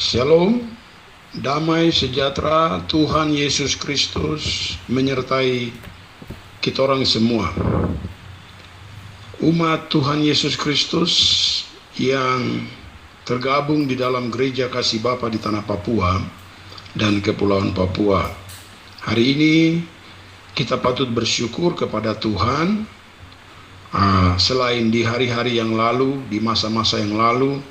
Shalom, damai sejahtera Tuhan Yesus Kristus menyertai kita orang semua. Umat Tuhan Yesus Kristus yang tergabung di dalam Gereja Kasih Bapa di Tanah Papua dan Kepulauan Papua. Hari ini kita patut bersyukur kepada Tuhan. Selain di hari-hari yang lalu, di masa-masa yang lalu,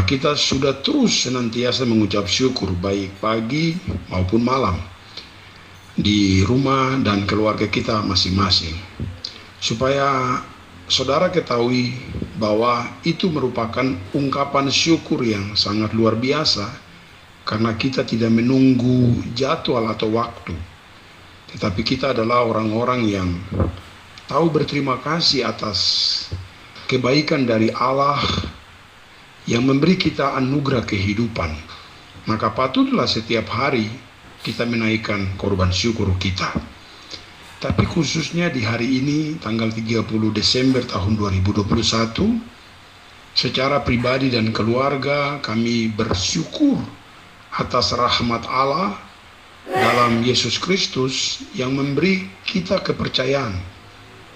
kita sudah terus senantiasa mengucap syukur baik pagi maupun malam di rumah dan keluarga kita masing-masing, supaya saudara ketahui bahwa itu merupakan ungkapan syukur yang sangat luar biasa, karena kita tidak menunggu jadwal atau waktu, tetapi kita adalah orang-orang yang tahu berterima kasih atas kebaikan dari Allah yang memberi kita anugerah kehidupan. Maka patutlah setiap hari kita menaikkan korban syukur kita. Tapi khususnya di hari ini, tanggal 30 Desember tahun 2021, secara pribadi dan keluarga kami bersyukur atas rahmat Allah dalam Yesus Kristus yang memberi kita kepercayaan.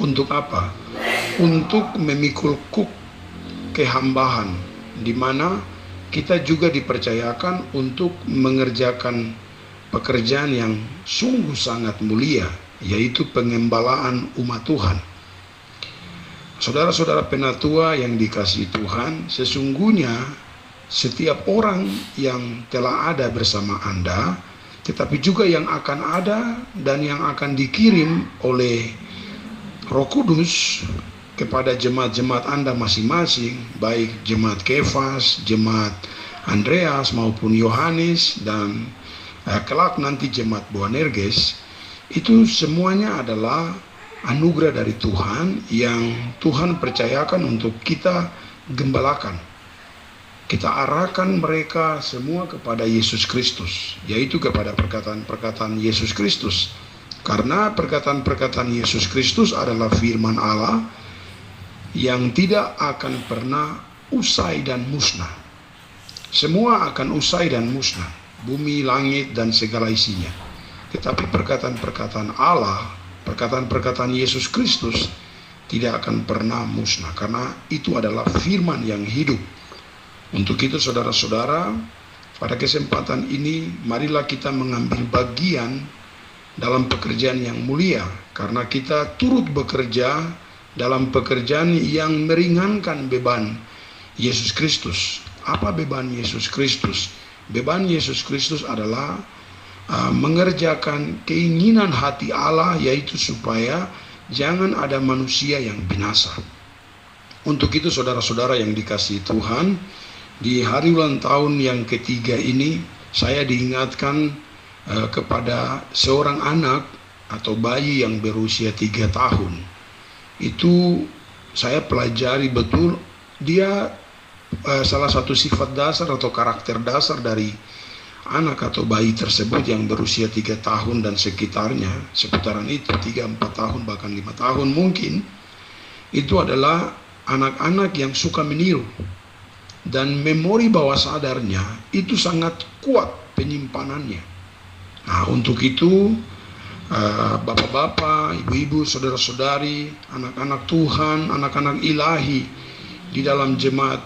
Untuk apa? Untuk memikul kuk kehambaan, di mana kita juga dipercayakan untuk mengerjakan pekerjaan yang sungguh sangat mulia, yaitu pengembalaan umat Tuhan. Saudara-saudara penatua yang dikasihi Tuhan, sesungguhnya setiap orang yang telah ada bersama Anda, tetapi juga yang akan ada dan yang akan dikirim oleh Roh Kudus kepada jemaat-jemaat Anda masing-masing, baik jemaat Kefas, jemaat Andreas maupun Yohanes, dan kelak nanti jemaat Boanerges, itu semuanya adalah anugerah dari Tuhan yang Tuhan percayakan untuk kita gembalakan. Kita arahkan mereka semua kepada Yesus Kristus, yaitu kepada perkataan-perkataan Yesus Kristus. Karena perkataan-perkataan Yesus Kristus adalah firman Allah yang tidak akan pernah usai dan musnah. Semua akan usai dan musnah, bumi, langit, dan segala isinya. Tetapi perkataan-perkataan Allah, perkataan-perkataan Yesus Kristus tidak akan pernah musnah, karena itu adalah firman yang hidup. Untuk itu saudara-saudara, pada kesempatan ini marilah kita mengambil bagian dalam pekerjaan yang mulia, karena kita turut bekerja dalam pekerjaan yang meringankan beban Yesus Kristus. Apa beban Yesus Kristus? Beban Yesus Kristus adalah mengerjakan keinginan hati Allah, yaitu supaya jangan ada manusia yang binasa. Untuk itu saudara-saudara yang dikasihi Tuhan, di hari ulang tahun yang ketiga ini, saya diingatkan kepada seorang anak atau bayi yang berusia 3 tahun. Itu saya pelajari betul, dia salah satu sifat dasar atau karakter dasar dari anak atau bayi tersebut yang berusia 3 tahun dan sekitarnya, seputaran itu, 3-4 tahun bahkan 5 tahun mungkin, itu adalah anak-anak yang suka meniru, dan memori bawah sadarnya itu sangat kuat penyimpanannya. Nah, untuk itu bapak-bapak, ibu-ibu, saudara-saudari, anak-anak Tuhan, anak-anak ilahi di dalam jemaat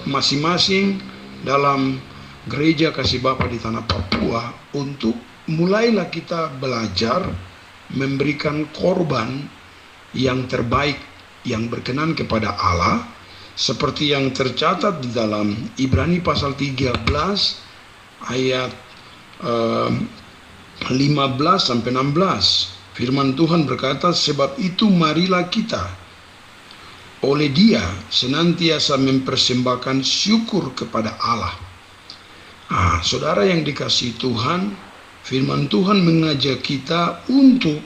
masing-masing dalam Gereja Kasih Bapa di Tanah Papua, untuk mulailah kita belajar memberikan korban yang terbaik, yang berkenan kepada Allah, seperti yang tercatat di dalam Ibrani pasal 13 ayat 15-16. Firman Tuhan berkata, sebab itu marilah kita oleh Dia senantiasa mempersembahkan syukur kepada Allah. Saudara yang dikasihi Tuhan, firman Tuhan mengajak kita untuk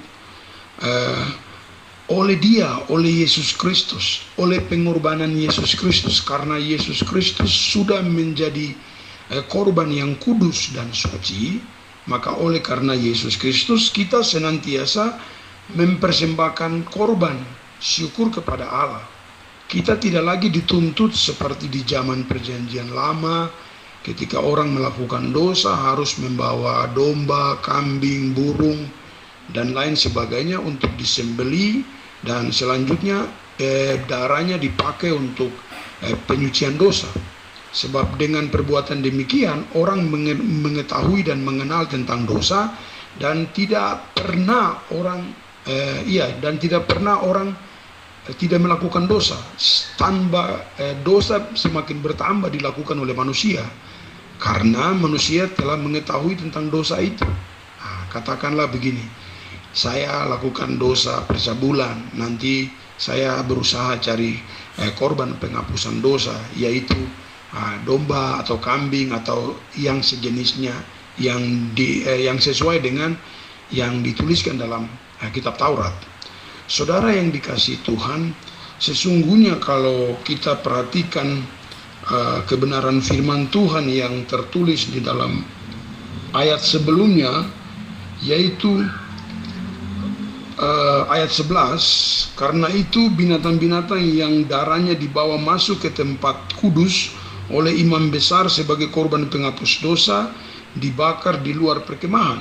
oleh Dia, oleh Yesus Kristus, oleh pengorbanan Yesus Kristus, karena Yesus Kristus sudah menjadi korban yang kudus dan suci. Maka oleh karena Yesus Kristus, kita senantiasa mempersembahkan korban syukur kepada Allah. Kita tidak lagi dituntut seperti di zaman perjanjian lama, ketika orang melakukan dosa harus membawa domba, kambing, burung, dan lain sebagainya untuk disembeli, dan selanjutnya darahnya dipakai untuk penyucian dosa. Sebab dengan perbuatan demikian orang mengetahui dan mengenal tentang dosa, dan tidak pernah orang tidak melakukan dosa. Dosa semakin bertambah dilakukan oleh manusia karena manusia telah mengetahui tentang dosa itu. Katakanlah begini, saya lakukan dosa per sebulan, nanti saya berusaha cari korban penghapusan dosa, yaitu domba atau kambing atau yang sejenisnya, yang sesuai dengan yang dituliskan dalam kitab Taurat. Saudara yang dikasihi Tuhan, sesungguhnya kalau kita perhatikan kebenaran firman Tuhan yang tertulis di dalam ayat sebelumnya, yaitu ayat 11, karena itu binatang-binatang yang darahnya dibawa masuk ke tempat kudus oleh imam besar sebagai korban penghapus dosa dibakar di luar perkemahan.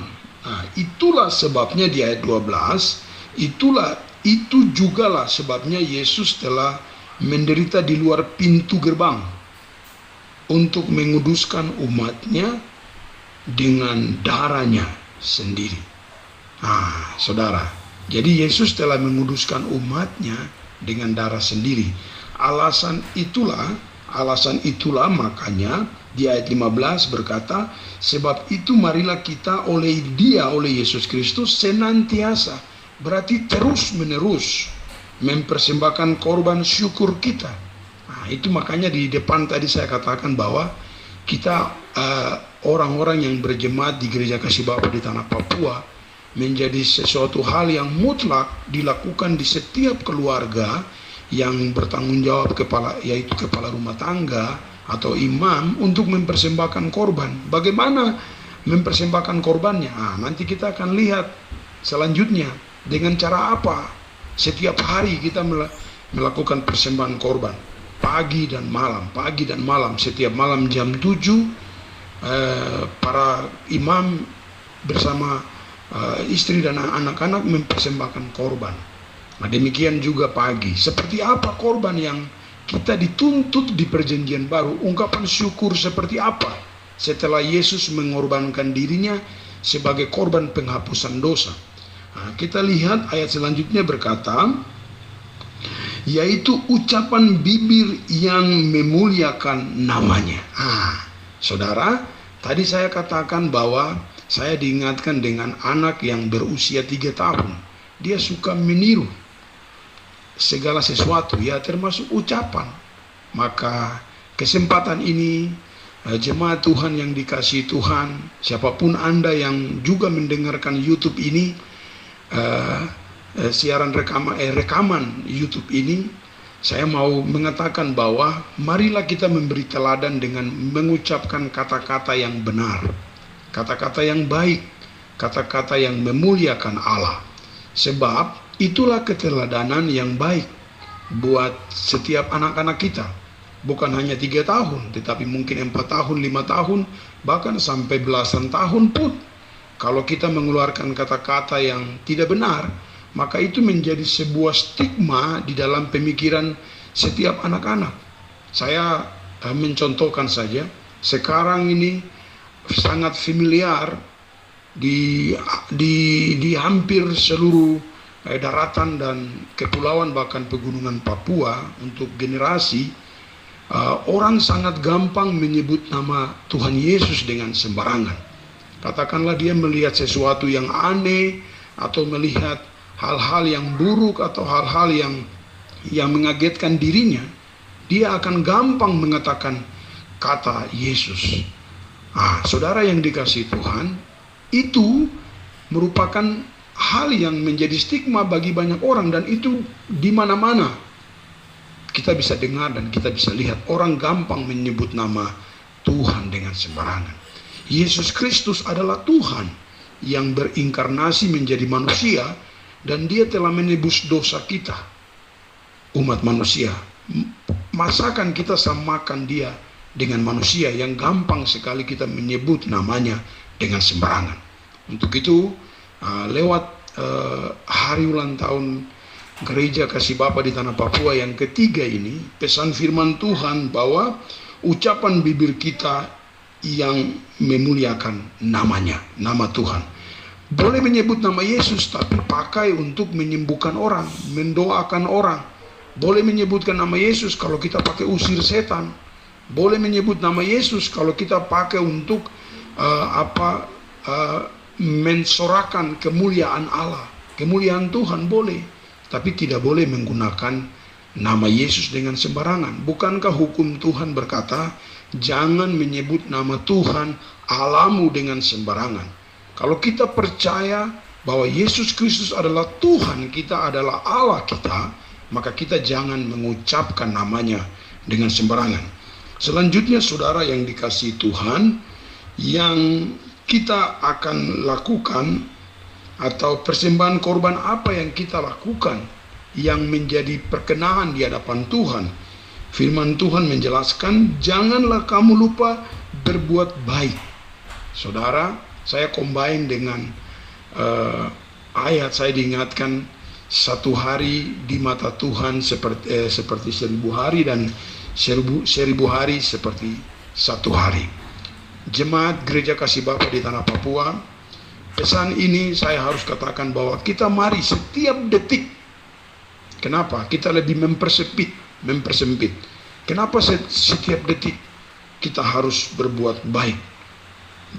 Itulah sebabnya di ayat 12, itu jugalah sebabnya Yesus telah menderita di luar pintu gerbang untuk menguduskan umatnya dengan darahnya sendiri. Saudara, jadi Yesus telah menguduskan umatnya dengan darah sendiri. Alasan itulah makanya di ayat 15 berkata, sebab itu marilah kita oleh Yesus Kristus senantiasa, berarti terus menerus mempersembahkan korban syukur kita. Itu makanya di depan tadi saya katakan bahwa kita orang-orang yang berjemaat di Gereja Kasih Bapa di tanah Papua menjadi sesuatu hal yang mutlak dilakukan di setiap keluarga yang bertanggung jawab yaitu kepala rumah tangga atau imam untuk mempersembahkan korban. Bagaimana mempersembahkan korbannya? Nanti kita akan lihat selanjutnya dengan cara apa. Setiap hari kita melakukan persembahan korban, pagi dan malam. Setiap malam jam 7 para imam bersama istri dan anak-anak mempersembahkan korban. Demikian juga pagi. Seperti apa korban yang kita dituntut di perjanjian baru? Ungkapan syukur seperti apa setelah Yesus mengorbankan dirinya sebagai korban penghapusan dosa? Kita lihat ayat selanjutnya berkata, yaitu ucapan bibir yang memuliakan namanya. Saudara, tadi saya katakan bahwa saya diingatkan dengan anak yang berusia 3 tahun. Dia suka meniru segala sesuatu, ya termasuk ucapan. Maka kesempatan ini, jemaat Tuhan yang dikasihi Tuhan, siapapun Anda yang juga mendengarkan YouTube ini, siaran rekaman YouTube ini, saya mau mengatakan bahwa marilah kita memberi teladan dengan mengucapkan kata-kata yang benar, kata-kata yang baik, kata-kata yang memuliakan Allah. Sebab itulah keteladanan yang baik buat setiap anak-anak kita. Bukan hanya 3 tahun, tetapi mungkin 4 tahun, 5 tahun, bahkan sampai belasan tahun pun. Kalau kita mengeluarkan kata-kata yang tidak benar, maka itu menjadi sebuah stigma di dalam pemikiran setiap anak-anak. Saya mencontohkan saja, sekarang ini sangat familiar di hampir seluruh daratan dan kepulauan, bahkan pegunungan Papua, untuk generasi orang sangat gampang menyebut nama Tuhan Yesus dengan sembarangan. Katakanlah dia melihat sesuatu yang aneh atau melihat hal-hal yang buruk atau hal-hal yang mengagetkan dirinya, dia akan gampang mengatakan kata Yesus. Saudara yang dikasihi Tuhan, itu merupakan hal yang menjadi stigma bagi banyak orang, dan itu di mana-mana kita bisa dengar dan kita bisa lihat orang gampang menyebut nama Tuhan dengan sembarangan. Yesus Kristus adalah Tuhan yang berinkarnasi menjadi manusia, dan dia telah menebus dosa kita, umat manusia. masakan kita samakan dia dengan manusia yang gampang sekali kita menyebut namanya dengan sembarangan. Untuk itu lewat hari ulang tahun Gereja Kasih Bapa di Tanah Papua yang ketiga ini, pesan firman Tuhan bahwa ucapan bibir kita yang memuliakan namanya, nama Tuhan. Boleh menyebut nama Yesus, tapi pakai untuk menyembuhkan orang, mendoakan orang. Boleh menyebutkan nama Yesus kalau kita pakai usir setan. Boleh menyebut nama Yesus kalau kita pakai untuk mensorakan kemuliaan Allah, kemuliaan Tuhan boleh. Tapi tidak boleh menggunakan nama Yesus dengan sembarangan. Bukankah hukum Tuhan berkata, jangan menyebut nama Tuhan Allahmu dengan sembarangan. Kalau kita percaya bahwa Yesus Kristus adalah Tuhan, kita adalah Allah kita, maka kita jangan mengucapkan namanya dengan sembarangan. Selanjutnya saudara yang dikasihi Tuhan, yang kita akan lakukan atau persembahan korban apa yang kita lakukan yang menjadi perkenan di hadapan Tuhan. Firman Tuhan menjelaskan, janganlah kamu lupa berbuat baik. Saudara, saya combine dengan ayat, saya diingatkan 1 hari di mata Tuhan seperti 1000 hari dan 1000 hari seperti 1 hari. Jemaat Gereja Kasih Bapa di Tanah Papua, pesan ini saya harus katakan bahwa kita mari setiap detik. Kenapa? Kita lebih mempersempit. Kenapa setiap detik kita harus berbuat baik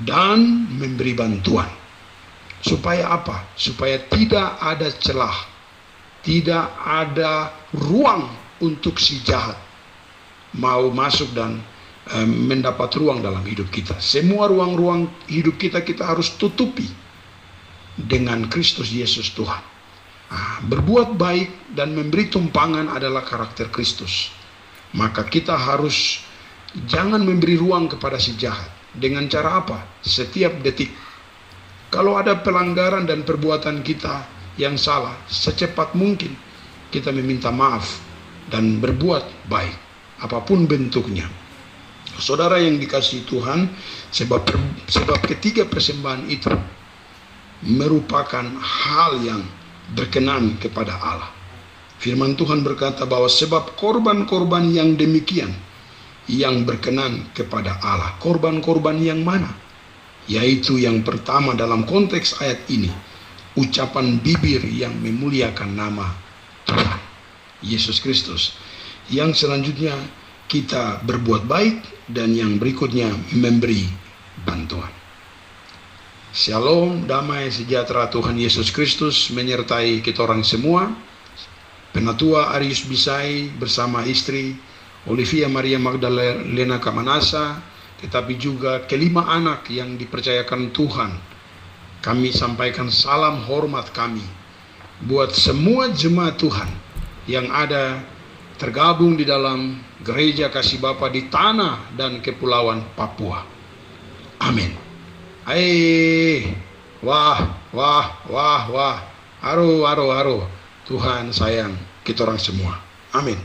dan memberi bantuan? Supaya apa? Supaya tidak ada celah, tidak ada ruang untuk si jahat mau masuk dan mendapat ruang dalam hidup kita. Semua ruang-ruang hidup kita harus tutupi dengan Kristus Yesus Tuhan. Berbuat baik dan memberi tumpangan adalah karakter Kristus. Maka kita harus jangan memberi ruang kepada si jahat. Dengan cara apa? Setiap detik. Kalau ada pelanggaran dan perbuatan kita yang salah, secepat mungkin kita meminta maaf dan berbuat baik, apapun bentuknya. Saudara yang dikasihi Tuhan, sebab ketiga persembahan itu merupakan hal yang berkenan kepada Allah. Firman Tuhan berkata bahwa sebab korban-korban yang demikian yang berkenan kepada Allah. Korban-korban yang mana? Yaitu yang pertama dalam konteks ayat ini, ucapan bibir yang memuliakan nama Tuhan Yesus Kristus. Yang selanjutnya kita berbuat baik, dan yang berikutnya memberi bantuan. Shalom, damai sejahtera Tuhan Yesus Kristus menyertai kita orang semua. Penatua Arius Bisai bersama istri Olivia Maria Magdalena Kamanasa, tetapi juga kelima anak yang dipercayakan Tuhan. Kami sampaikan salam hormat kami buat semua jemaat Tuhan yang ada tergabung di dalam Gereja Kasih Bapa di tanah dan kepulauan Papua. Amin. Wah. Haru. Tuhan sayang kita orang semua. Amin.